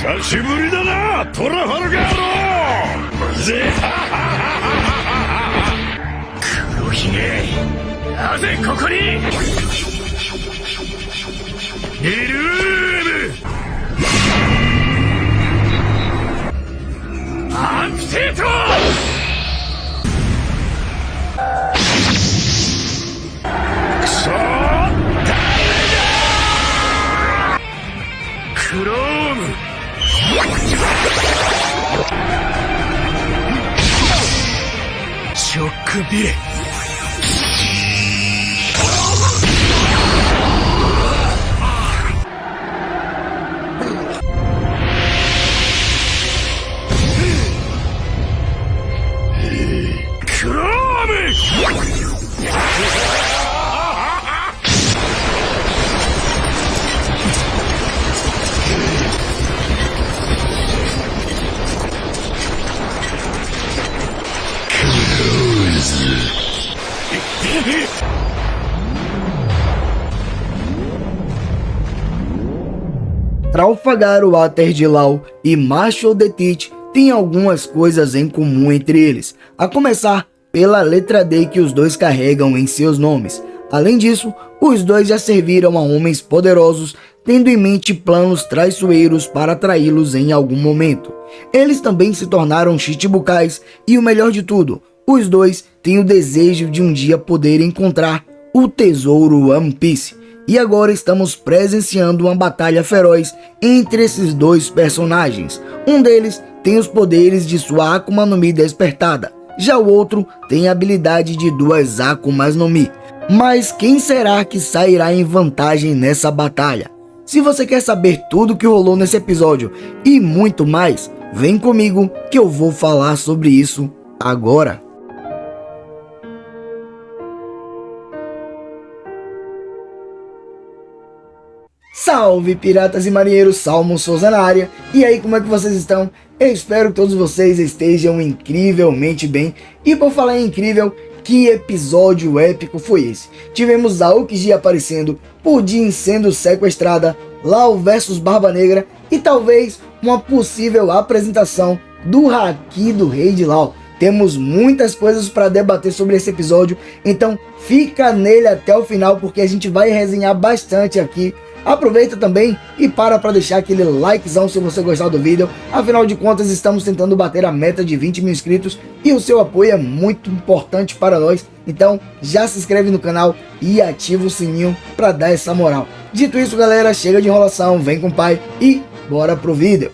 久しぶりだな、トラファルガーロー。ぜ黒ひげ、なぜここに。エルームアンプテート。クソ誰だ。クロームショックビレ。クロームTrafalgar Water de Law e Marshall the Teach têm algumas coisas em comum entre eles, a começar pela letra D que os dois carregam em seus nomes. Além disso, os dois já serviram a homens poderosos, tendo em mente planos traiçoeiros para atraí-los em algum momento. Eles também se tornaram Chichibukais e o melhor de tudo, os dois têm o desejo de um dia poder encontrar o tesouro One Piece. E agora estamos presenciando uma batalha feroz entre esses dois personagens. Um deles tem os poderes de sua Akuma no Mi despertada, já o outro tem a habilidade de duas Akumas no Mi. Mas quem será que sairá em vantagem nessa batalha? Se você quer saber tudo o que rolou nesse episódio e muito mais, vem comigo que eu vou falar sobre isso agora. Salve piratas e marinheiros, Salmo Souza na área. E aí, como é que vocês estão? Eu espero que todos vocês estejam incrivelmente bem. E por falar em incrível, que episódio épico foi esse? Tivemos Aokiji aparecendo, Pudim sendo sequestrada, Law versus Barba Negra e talvez uma possível apresentação do Haki do Rei de Law. Temos muitas coisas para debater sobre esse episódio, então fica nele até o final porque a gente vai resenhar bastante aqui. Aproveita também e para deixar aquele likezão se você gostar do vídeo. Afinal de contas, estamos tentando bater a meta de 20 mil inscritos e o seu apoio é muito importante para nós. Então já se inscreve no canal e ativa o sininho para dar essa moral. Dito isso, galera, chega de enrolação, vem com o pai e bora pro vídeo.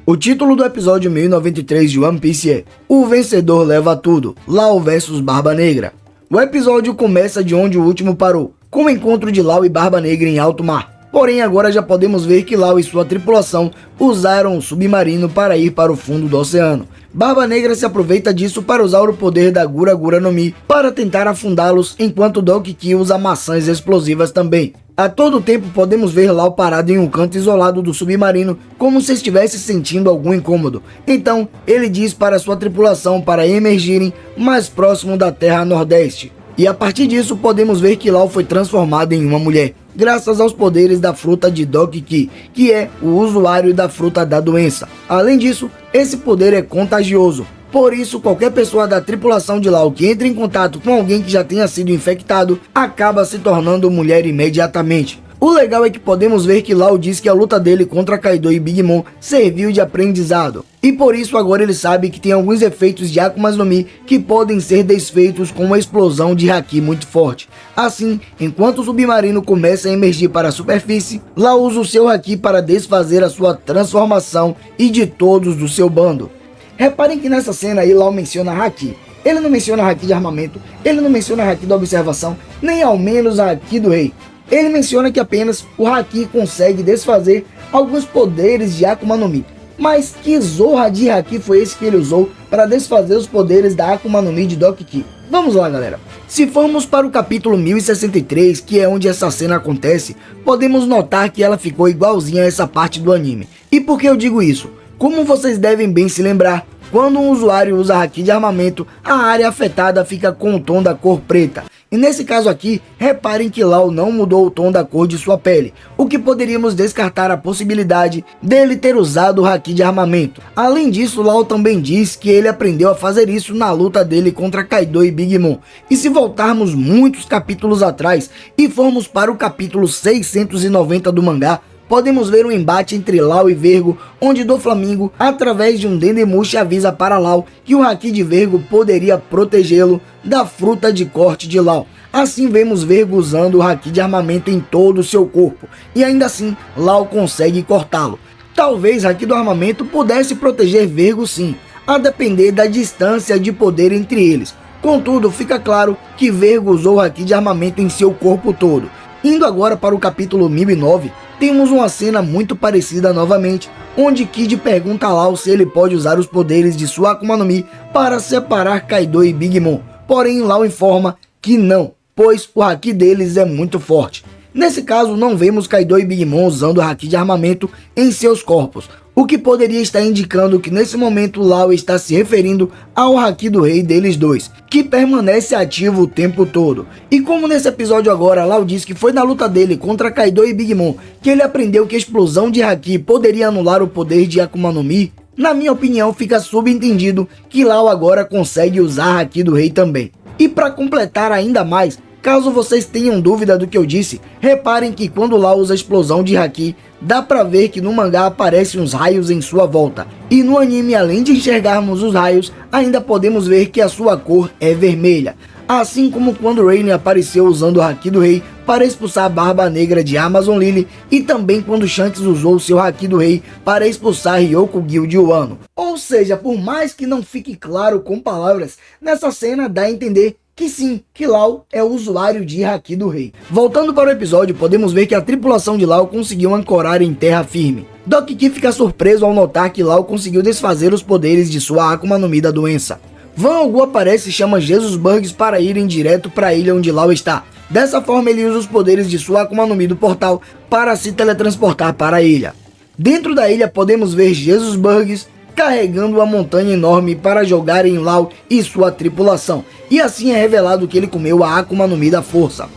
O título do episódio 1093 de One Piece é O Vencedor Leva Tudo, Law vs Barba Negra. O episódio começa de onde o último parou, com o encontro de Law e Barba Negra em alto mar. Porém, agora já podemos ver que Law e sua tripulação usaram o submarino para ir para o fundo do oceano. Barba Negra se aproveita disso para usar o poder da Gura Gura no Mi para tentar afundá-los, enquanto Donkey Kid usa maçãs explosivas também. A todo tempo podemos ver Law parado em um canto isolado do submarino, como se estivesse sentindo algum incômodo. Então, ele diz para sua tripulação para emergirem mais próximo da Terra Nordeste. E a partir disso podemos ver que Law foi transformado em uma mulher, graças aos poderes da fruta de Donkey Kid, que é o usuário da fruta da doença. Além disso, esse poder é contagioso, por isso qualquer pessoa da tripulação de Law que entre em contato com alguém que já tenha sido infectado, acaba se tornando mulher imediatamente. O legal é que podemos ver que Law diz que a luta dele contra Kaido e Big Mom serviu de aprendizado. E por isso agora ele sabe que tem alguns efeitos de Akumas no Mi que podem ser desfeitos com uma explosão de Haki muito forte. Assim, enquanto o submarino começa a emergir para a superfície, Law usa o seu Haki para desfazer a sua transformação e de todos do seu bando. Reparem que nessa cena aí Law menciona Haki. Ele não menciona Haki de armamento, ele não menciona Haki da observação, nem ao menos a Haki do rei. Ele menciona que apenas o Haki consegue desfazer alguns poderes de Akuma no Mi. Mas que zorra de Haki foi esse que ele usou para desfazer os poderes da Akuma no Mi de Donkey Kid? Vamos lá, galera. Se formos para o capítulo 1063, que é onde essa cena acontece, podemos notar que ela ficou igualzinha a essa parte do anime. E por que eu digo isso? Como vocês devem bem se lembrar, quando um usuário usa Haki de armamento, a área afetada fica com o tom da cor preta. E nesse caso aqui, reparem que Law não mudou o tom da cor de sua pele, o que poderíamos descartar a possibilidade dele ter usado o haki de armamento. Além disso, Law também diz que ele aprendeu a fazer isso na luta dele contra Kaido e Big Mom. E se voltarmos muitos capítulos atrás e formos para o capítulo 690 do mangá, podemos ver um embate entre Law e Vergo, onde Doflamingo, através de um Dendemushi, avisa para Law que o haki de Vergo poderia protegê-lo da fruta de corte de Law. Assim vemos Vergo usando o haki de armamento em todo o seu corpo, e ainda assim Law consegue cortá-lo. Talvez o haki do armamento pudesse proteger Vergo sim, a depender da distância de poder entre eles. Contudo, fica claro que Vergo usou o haki de armamento em seu corpo todo. Indo agora para o capítulo 1009, temos uma cena muito parecida novamente, onde Kid pergunta a Law se ele pode usar os poderes de sua Akuma no Mi para separar Kaido e Big Mom, porém Law informa que não, pois o haki deles é muito forte. Nesse caso, não vemos Kaido e Big Mom usando o haki de armamento em seus corpos, o que poderia estar indicando que nesse momento Law está se referindo ao haki do rei deles dois, que permanece ativo o tempo todo. E como nesse episódio agora Law diz que foi na luta dele contra Kaido e Big Mom que ele aprendeu que a explosão de haki poderia anular o poder de Akuma no Mi, na minha opinião fica subentendido que Law agora consegue usar haki do rei também. E para completar ainda mais, caso vocês tenham dúvida do que eu disse, reparem que quando Law usa a explosão de haki, dá pra ver que no mangá aparecem uns raios em sua volta. E no anime, além de enxergarmos os raios, ainda podemos ver que a sua cor é vermelha. Assim como quando Rain apareceu usando o haki do rei para expulsar a Barba Negra de Amazon Lily, e também quando Shanks usou o seu haki do rei para expulsar Ryokugyu de Wano. Ou seja, por mais que não fique claro com palavras, nessa cena dá a entender que sim, que Law é o usuário de haki do rei. Voltando para o episódio, podemos ver que a tripulação de Law conseguiu ancorar em terra firme. Doc Ki fica surpreso ao notar que Law conseguiu desfazer os poderes de sua Akuma no Mi da doença. Van Ogu aparece e chama Jesus Bugs para irem direto para a ilha onde Law está. Dessa forma ele usa os poderes de sua Akuma no Mi do portal para se teletransportar para a ilha. Dentro da ilha podemos ver Jesus Bugs carregando uma montanha enorme para jogar em Law e sua tripulação, e assim é revelado que ele comeu a Akuma no Mi da força.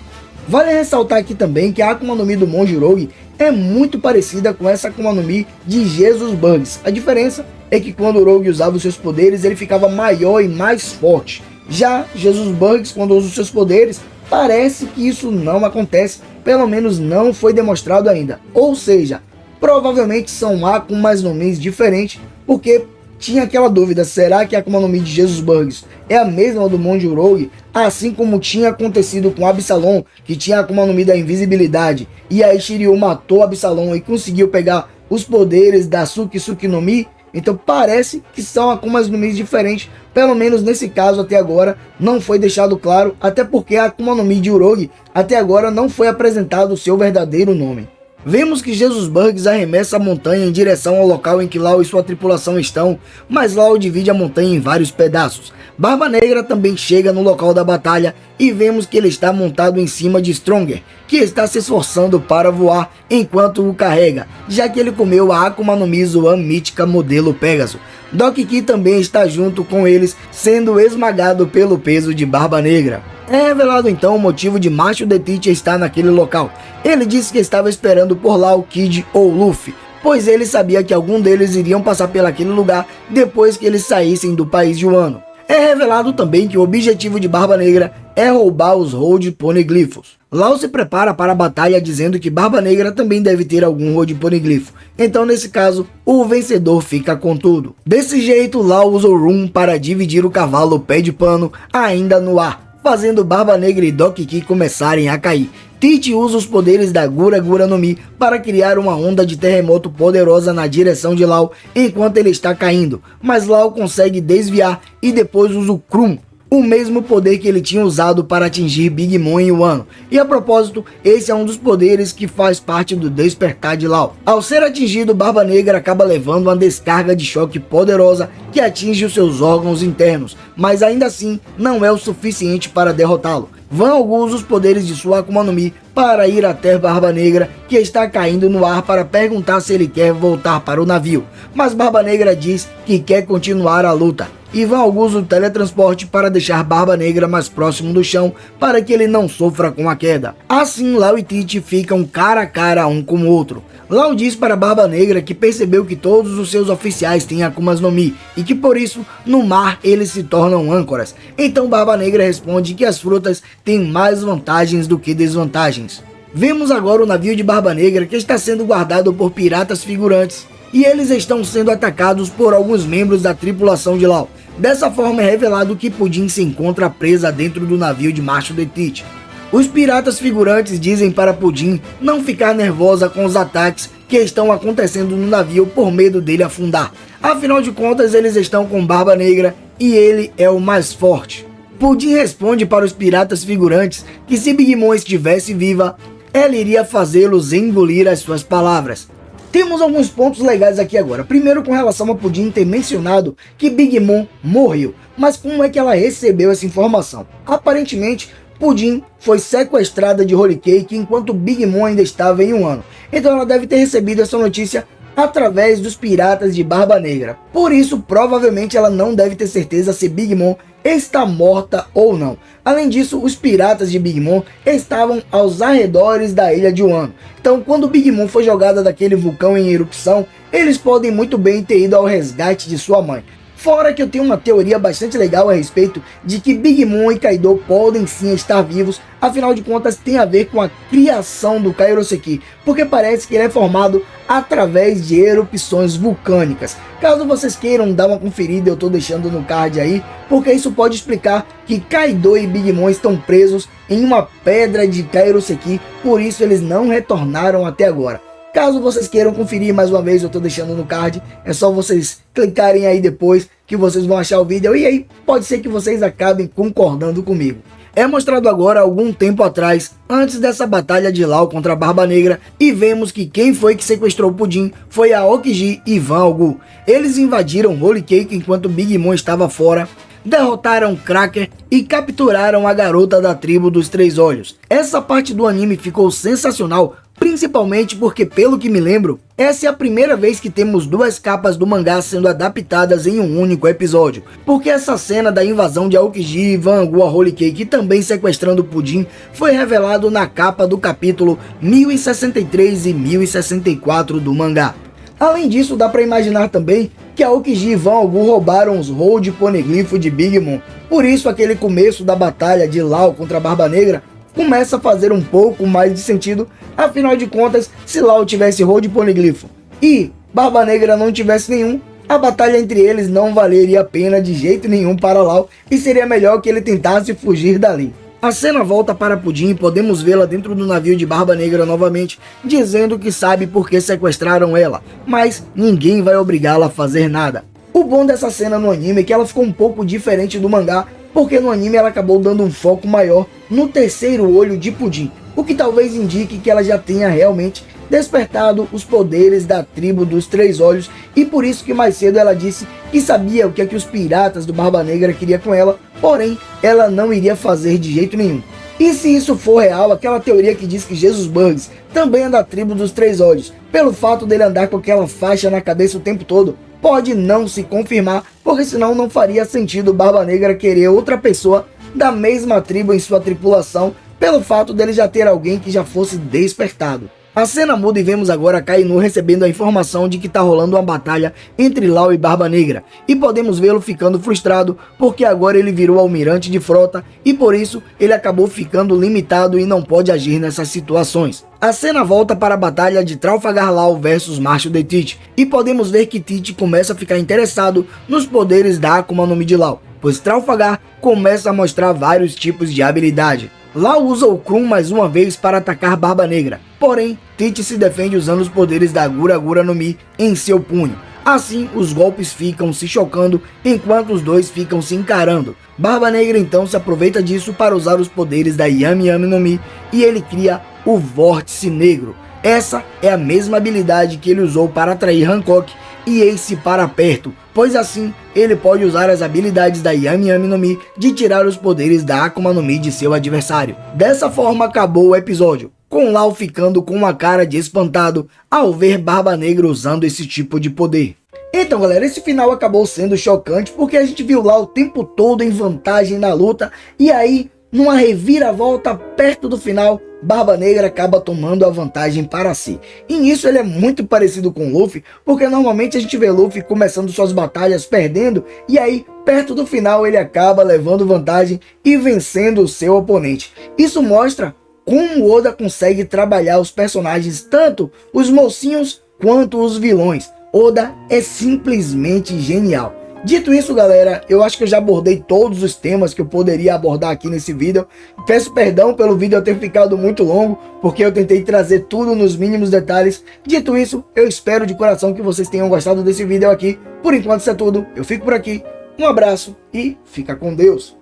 Vale ressaltar aqui também que a Akuma no Mi do Monge Rogue é muito parecida com essa Akuma no Mi de Jesus Bugs. A diferença é que quando o Rogue usava os seus poderes ele ficava maior e mais forte. Já Jesus Bugs, quando usa os seus poderes, parece que isso não acontece, pelo menos não foi demonstrado ainda. Ou seja, provavelmente são Akumas no Mi diferentes, porque tinha aquela dúvida, será que a Akuma no Mi de Jesus Bugs é a mesma do Monge Rogue? Assim como tinha acontecido com Absalom, que tinha a Akuma no Mi da invisibilidade, e aí Shiryu matou Absalom e conseguiu pegar os poderes da Suki Suki no Mi. Então parece que são Akumas no Mi diferentes, pelo menos nesse caso até agora não foi deixado claro, até porque a Akuma no Mi de Urogi até agora não foi apresentado o seu verdadeiro nome. Vemos que Jesus Bugs arremessa a montanha em direção ao local em que Law e sua tripulação estão, mas Law divide a montanha em vários pedaços. Barba Negra também chega no local da batalha e vemos que ele está montado em cima de Stronger, que está se esforçando para voar enquanto o carrega, já que ele comeu a Akuma no Mi Zoan mítica modelo Pegasus. Doc Ki também está junto com eles, sendo esmagado pelo peso de Barba Negra. É revelado então o motivo de Macho The Teacher estar naquele local. Ele disse que estava esperando por Law, Kid ou Luffy, pois ele sabia que algum deles iriam passar pelaquele lugar depois que eles saíssem do país de Wano. É revelado também que o objetivo de Barba Negra é roubar os Road Poneglyphos. Law se prepara para a batalha dizendo que Barba Negra também deve ter algum Road Poneglyph, então nesse caso o vencedor fica com tudo. Desse jeito Law usa o Room para dividir o cavalo Pé de Pano ainda no ar, fazendo Barba Negra e Doc Ki começarem a cair. Tite usa os poderes da Gura Gura no Mi para criar uma onda de terremoto poderosa na direção de Law enquanto ele está caindo, mas Law consegue desviar e depois usa o Krum, o mesmo poder que ele tinha usado para atingir Big Mom em Wano. E a propósito, esse é um dos poderes que faz parte do despertar de Law. Ao ser atingido, Barba Negra acaba levando uma descarga de choque poderosa que atinge os seus órgãos internos, mas ainda assim não é o suficiente para derrotá-lo. Van Ogu usa os poderes de sua Akuma no Mi para ir até Barba Negra, que está caindo no ar, para perguntar se ele quer voltar para o navio, mas Barba Negra diz que quer continuar a luta. e Van Algu usa o teletransporte para deixar Barba Negra mais próximo do chão para que ele não sofra com a queda. Assim, Law e Tite ficam cara a cara um com o outro. Law diz para Barba Negra que percebeu que todos os seus oficiais têm Akumas no Mi e que por isso no mar eles se tornam âncoras. Então Barba Negra responde que as frutas têm mais vantagens do que desvantagens. Vemos agora o navio de Barba Negra que está sendo guardado por piratas figurantes e eles estão sendo atacados por alguns membros da tripulação de Law. Dessa forma é revelado que Pudim se encontra presa dentro do navio de Marshall de Tite. Os piratas figurantes dizem para Pudim não ficar nervosa com os ataques que estão acontecendo no navio por medo dele afundar. Afinal de contas, eles estão com Barba Negra e ele é o mais forte. Pudim responde para os piratas figurantes que se Big Mom estivesse viva, ela iria fazê-los engolir as suas palavras. Temos alguns pontos legais aqui agora. Primeiro, com relação a Pudim ter mencionado que Big Mom morreu. Mas como é que ela recebeu essa informação? Aparentemente, Pudim foi sequestrada de Holy Cake enquanto Big Mom ainda estava em um ano. Então ela deve ter recebido essa notícia através dos piratas de Barba Negra. Por isso, provavelmente ela não deve ter certeza se Big Mom está morta ou não. Além disso, os piratas de Big Mom estavam aos arredores da ilha de Wano. Então, quando Big Mom foi jogada daquele vulcão em erupção, eles podem muito bem ter ido ao resgate de sua mãe. Fora que eu tenho uma teoria bastante legal a respeito de que Big Mom e Kaido podem sim estar vivos, afinal de contas tem a ver com a criação do Kairoseki, porque parece que ele é formado através de erupções vulcânicas. Caso vocês queiram dar uma conferida, eu estou deixando no card aí, porque isso pode explicar que Kaido e Big Mom estão presos em uma pedra de Kairoseki, por isso eles não retornaram até agora. Caso vocês queiram conferir mais uma vez, eu estou deixando no card, é só vocês clicarem aí depois que vocês vão achar o vídeo e aí pode ser que vocês acabem concordando comigo. É mostrado agora algum tempo atrás, antes dessa batalha de Law contra a Barba Negra, e vemos que quem foi que sequestrou Pudim foi a Aokiji e Van Algu. Eles invadiram Holy Cake enquanto Big Mom estava fora, derrotaram Cracker e capturaram a garota da tribo dos Três Olhos. Essa parte do anime ficou sensacional, principalmente porque, pelo que me lembro, essa é a primeira vez que temos duas capas do mangá sendo adaptadas em um único episódio, porque essa cena da invasão de Aokiji e Van Algu a Holy Cake também sequestrando Pudim foi revelado na capa do capítulo 1063 e 1064 do mangá. Além disso, dá para imaginar também que Aokiji e Van Algu roubaram os Road Poneglyph de Big Mom, por isso aquele começo da batalha de Law contra a Barba Negra começa a fazer um pouco mais de sentido. Afinal de contas, se Law tivesse Road Poneglyph e Barba Negra não tivesse nenhum, a batalha entre eles não valeria a pena de jeito nenhum para Law e seria melhor que ele tentasse fugir dali. A cena volta para Pudim e podemos vê-la dentro do navio de Barba Negra novamente, dizendo que sabe por que sequestraram ela, mas ninguém vai obrigá-la a fazer nada. O bom dessa cena no anime é que ela ficou um pouco diferente do mangá, porque no anime ela acabou dando um foco maior no terceiro olho de Pudim, o que talvez indique que ela já tenha realmente despertado os poderes da tribo dos Três Olhos, e por isso que mais cedo ela disse que sabia o que é que os piratas do Barba Negra queriam com ela, porém ela não iria fazer de jeito nenhum. E se isso for real, aquela teoria que diz que Jesus Bugs também é da tribo dos Três Olhos, pelo fato dele andar com aquela faixa na cabeça o tempo todo, pode não se confirmar, porque senão não faria sentido o Barba Negra querer outra pessoa da mesma tribo em sua tripulação, pelo fato dele já ter alguém que já fosse despertado. A cena muda e vemos agora Kainu recebendo a informação de que está rolando uma batalha entre Law e Barba Negra, e podemos vê-lo ficando frustrado porque agora ele virou almirante de frota e por isso ele acabou ficando limitado e não pode agir nessas situações. A cena volta para a batalha de Trafalgar Law versus Marshall de Tite, e podemos ver que Tite começa a ficar interessado nos poderes da Akuma no Mi de Law, pois Trafalgar começa a mostrar vários tipos de habilidade. Law usa o Krum mais uma vez para atacar Barba Negra, porém Tite se defende usando os poderes da Gura Gura no Mi em seu punho. Assim, os golpes ficam se chocando enquanto os dois ficam se encarando. Barba Negra então se aproveita disso para usar os poderes da Yami Yami no Mi e ele cria o Vórtice Negro. Essa é a mesma habilidade que ele usou para atrair Hancock e Ace para perto, pois assim ele pode usar as habilidades da Yami Yami no Mi de tirar os poderes da Akuma no Mi de seu adversário. Dessa forma acabou o episódio, com Law ficando com uma cara de espantado ao ver Barba Negra usando esse tipo de poder. Então, galera, esse final acabou sendo chocante porque a gente viu lá o tempo todo em vantagem na luta e aí, numa reviravolta perto do final, Barba Negra acaba tomando a vantagem para si. E nisso ele é muito parecido com Luffy, porque normalmente a gente vê Luffy começando suas batalhas perdendo e aí, perto do final, ele acaba levando vantagem e vencendo o seu oponente. Isso mostra como Oda consegue trabalhar os personagens, tanto os mocinhos quanto os vilões. Oda é simplesmente genial. Dito isso, galera, eu acho que eu já abordei todos os temas que eu poderia abordar aqui nesse vídeo. Peço perdão pelo vídeo ter ficado muito longo, porque eu tentei trazer tudo nos mínimos detalhes. Dito isso, eu espero de coração que vocês tenham gostado desse vídeo aqui. Por enquanto isso é tudo, eu fico por aqui. Um abraço e fica com Deus.